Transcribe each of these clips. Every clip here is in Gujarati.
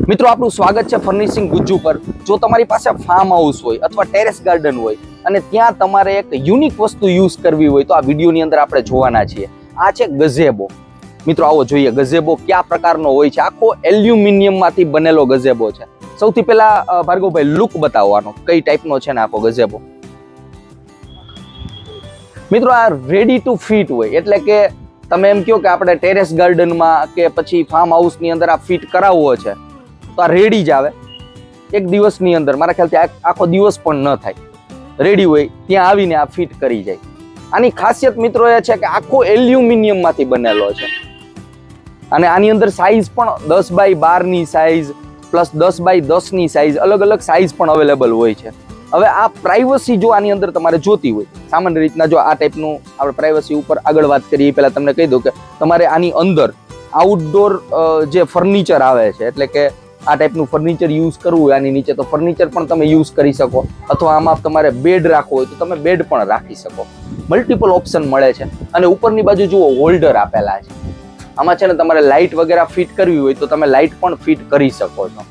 મિત્રો આપણું સ્વાગત છે ફર્નિશિંગ ગુજ્જુ પર। જો તમારી પાસે ફાર્મ હાઉસ હોય અથવા ટેરેસ ગાર્ડન હોય અને ત્યાં તમારે એક યુનિક વસ્તુ યુઝ કરવી હોય તો આ વિડીયોની અંદર આપણે જોવાના છીએ। આ છે ગઝેબો। મિત્રો આવો જોઈએ ગઝેબો કયા પ્રકારનો હોય છે। આખો એલ્યુમિનિયમમાંથી બનેલો ગઝેબો છે। સૌથી પહેલા ભાર્ગવભાઈ લુક બતાવવાનો કઈ ટાઈપનો છે ને આખો ગઝેબો। મિત્રો આ રેડી ટુ ફિટ હોય એટલે કે તમે એમ કહો કે આપણે ટેરેસ ગાર્ડનમાં કે પછી ફાર્મ હાઉસની અંદર આ ફિટ કરાવવો છે તો આ રેડી જ આવે એક દિવસની અંદર। મારા ખ્યાલથી આખો દિવસ પણ ન થાય રેડી હોય ત્યાં આવીને આ ફિટ કરી જાય। આની ખાસિયત મિત્રો એ છે કે આખો એલ્યુમિનિયમમાંથી બનેલો છે અને આની અંદર સાઇઝ પણ 10 બાય 12 ની સાઇઝ પ્લસ 10 બાય 10 ની સાઇઝ અલગ અલગ સાઇઝ પણ અવેલેબલ હોય છે। હવે આ પ્રાઇવસી જો આની અંદર તમારે જોતી હોય સામાન્ય રીતના જો આ ટાઈપનું આપણે પ્રાઇવસી ઉપર આગળ વાત કરીએ પહેલા તમને કહી દઉં કે તમારે આની અંદર આઉટડોર જે ફર્નિચર આવે છે એટલે કે આ ટાઈપનું ફર્નિચર યુઝ કરવું હોય આની નીચે તો ફર્નિચર પણ તમે યુઝ કરી શકો અથવા આમાં તમારે બેડ રાખવો હોય તો તમે બેડ પણ રાખી શકો। મલ્ટિપલ ઓપ્શન મળે છે અને ઉપરની બાજુ જુઓ હોલ્ડર આપેલા છે। આમાં છે ને તમારે લાઇટ વગેરે ફિટ કરવી હોય તો તમે લાઇટ પણ ફિટ કરી શકો છો।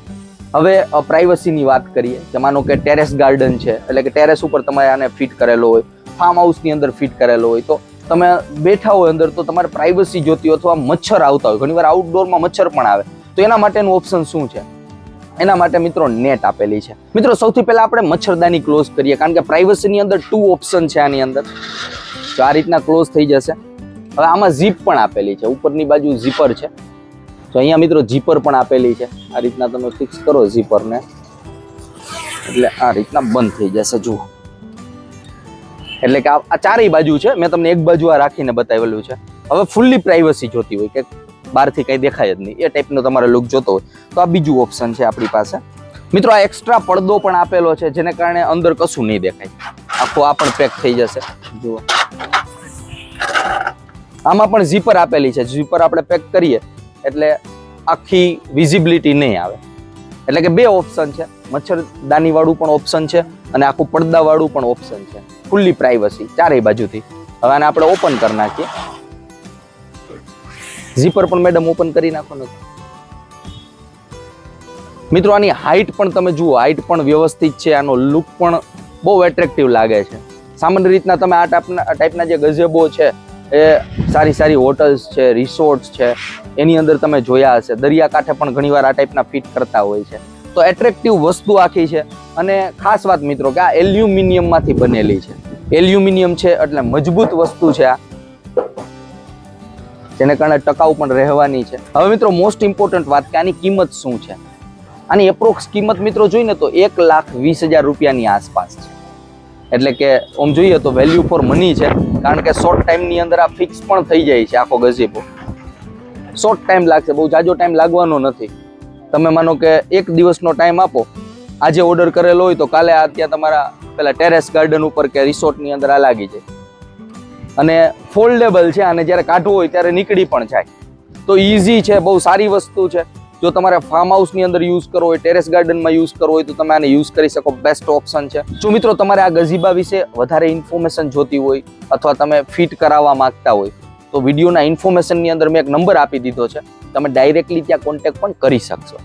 હવે પ્રાઇવસીની વાત કરીએ કે માનો કે ટેરેસ ગાર્ડન છે એટલે કે ટેરેસ ઉપર તમે આને ફિટ કરેલો હોય ફાર્મ હાઉસની અંદર ફિટ કરેલો હોય તો તમે બેઠા હોય અંદર તો તમારે પ્રાઇવસી જોતી હોય અથવા મચ્છર આવતા હોય ઘણીવાર આઉટડોરમાં મચ્છર પણ આવે તો એના માટેનું ઓપ્શન શું છે એના માટે મિત્રો નેટ આપેલી છે। મિત્રો સૌથી પહેલા આપણે મચ્છરદાની ક્લોઝ કરીએ કારણ કે પ્રાઇવસીની અંદર 2 ઓપ્શન છે આની અંદર તો આ રીતના ક્લોઝ થઈ જશે। હવે આમાં ઝીપ પણ આપેલી છે ઉપરની બાજુ ઝીપર છે તો અહીંયા મિત્રો ઝીપર પણ આપેલી છે આ રીતના તમે ફિક્સ કરો ઝીપરને એટલે આ રીતના બંધ થઈ જશે જુઓ એટલે કે આ ચારેય બાજુ છે મેં તમને એક બાજુ આ રાખીને બતાવેલું છે। હવે ફૂલ્લી પ્રાઇવસી જોતી હોય કે બહારથી કંઈ દેખાય જ નહીં એ ટાઈપનો તમારે લુક જોતો હોય તો આ બીજું ઓપ્શન છે આપણી પાસે। મિત્રો આ એક્સ્ટ્રા પડદો પણ આપેલો છે જેને કારણે અંદર કશું નહીં દેખાય આખો આ પણ પેક થઈ જશે જુઓ આમાં પણ ઝીપર આપેલી છે ઝીપર આપણે પેક કરીએ એટલે આખી વિઝિબિલિટી નહીં આવે એટલે કે 2 ઓપ્શન છે મચ્છરદાની વાળું પણ ઓપ્શન છે અને આખું પડદા વાળું પણ ઓપ્શન છે ફૂલ્લી પ્રાઇવસી ચારેય બાજુથી। હવે આને આપણે ઓપન કરી નાખીએ ઝીપર પણ મેડમ ઓપન કરી નાખો ને મિત્રો આની હાઈટ પણ તમે જુઓ હાઈટ પણ વ્યવસ્થિત છે આનો લુક પણ બહુ એટ્રેક્ટિવ લાગે છે। સામાન્ય રીતના તમે આ ટાઈપના જે ગઝેબો છે એ સારી હોટલ્સ છે રિસોર્ટ્સ છે એની અંદર તમે જોયા હશે દરિયાકાંઠે પણ ઘણીવાર આ ટાઈપના ફિટ કરતા હોય છે તો એટ્રેક્ટિવ વસ્તુ આખી છે અને ખાસ વાત મિત્રો કે આ એલ્યુમિનિયમમાંથી બનેલી છે એલ્યુમિનિયમ છે એટલે મજબૂત વસ્તુ છે આ જેને કારણે ટકાઉ પણ રહેવાની છે। હવે મિત્રો મોસ્ટ ઇમ્પોર્ટન્ટ વાત કે આની કિંમત શું છે આની એપ્રોક્સ કિંમત મિત્રો જોઈને તો 1,20,000 રૂપિયાની આસપાસ છે એટલે કે આમ જોઈએ તો વેલ્યુ ફોર મની છે કારણ કે શોર્ટ ટાઈમની અંદર આ ફિક્સ પણ થઈ જાય છે આખો ગઝેબો શોર્ટ ટાઈમ લાગશે બહુ જાજો ટાઈમ લાગવાનો નથી તમે માનો કે એક દિવસનો ટાઈમ આપો આજે ઓર્ડર કરેલો હોય તો કાલે આ ત્યાં તમારા પેલા ટેરેસ ગાર્ડન ઉપર કે રિસોર્ટની અંદર આ લાગી જાય અને ફોલ્ડેબલ છે અને જ્યારે કાઢવું હોય ત્યારે નીકળી પણ જાય તો ઇઝી છે બહુ સારી વસ્તુ છે। જો તમારે ફાર્મ હાઉસની અંદર યુઝ કરવો હોય ટેરેસ ગાર્ડનમાં યુઝ કરવો હોય તો તમે આને યુઝ કરી શકો બેસ્ટ ઓપ્શન છે। જો મિત્રો તમારે આ ગઝેબા વિશે વધારે ઇન્ફોર્મેશન જોતી હોય અથવા તમે ફિટ કરાવવા માંગતા હોય તો વિડીયોના ઇન્ફોર્મેશનની અંદર મેં એક નંબર આપી દીધો છે તમે ડાયરેક્ટલી ત્યાં કોન્ટેક્ટ પણ કરી શકશો।